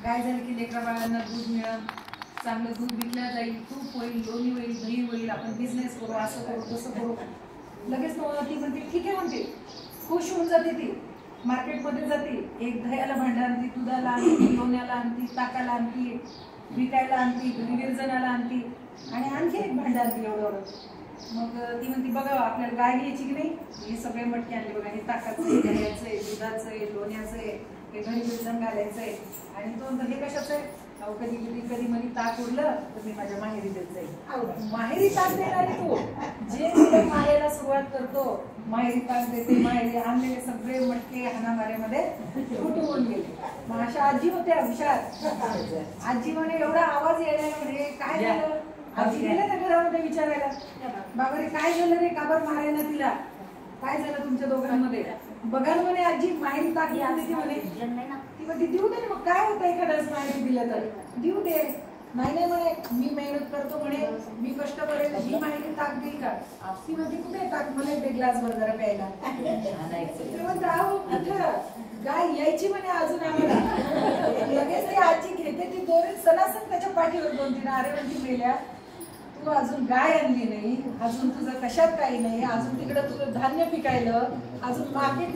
गाय झाली की लेकरा बाळांना दूध मिळेल, चांगलं दूध विकलं जाईल, तूप होईल, लोणी होईल, दही होईल, आपण बिझनेस करू, असं करू तसं करू. लगेच ती म्हणते ठीक आहे म्हणते, खुश होऊन जाते ती. मार्केटमध्ये जाते, एक दह्याला भांडं आणती, दुधाला आणती, लोण्याला आणती, ताकाला आणती, विकायला आणती, विरजनाला आणती आणि आणखी एक भांडं आणती एवढं. मग ती म्हणती बघा आपल्याला गाय घ्यायची की नाही, हे सगळे मटके आणले बघा, हे ताकाचं आहे, दह्याचं आहे, दुधाचं आहे, लोण्याचं आहे, हे घरी विरजन घालायचं आहे. आणि तो हे कशाचं आहे, अहो कधी कधी मध्ये ताक उरलं तर मी माझ्या माहेरी देत जाईल. माहेरी ताक देणार तो जे माहेरला सुरुवात करतो, माहेरी ताक देते. माहेरी आणलेले सगळे मटके हाणामाऱ्यामध्ये फुटून गेले. मग अशा आजी होत्या हुशार. आजी म्हणे एवढा आवाज यायला म्हणे काय झालं. आजी गेल्या त्या घरामध्ये विचारायला, बाबा रे काय झालं रे, का बरं मारायला तिला, काय झालं तुमच्या दोघांमध्ये. बघा म्हणे आजी माहेरी ताक देते म्हणे. ती म्हणते देऊ दे मग काय होतं, एखाद्याच माहेरी दिलं तर देऊ दे. नाही म्हणे मी मेहनत करतो म्हणे, मी कष्ट करेल, ही माहिती ताक देईल का. ती म्हणते कुठे ताक, मला एक ग्लास भर जरा प्यायला. गाय यायची म्हणे अजून आम्हाला. लगेच ती आजी घेते ती दोरी सणासण त्याच्या पाठीवर 2-3 अरे म्हणती मेल्या, तू अजून गाय आणली नाही, अजून तुझं कशात काही नाही, अजून तिकडे तुझं धान्य पिकायलं, अजून मार्केट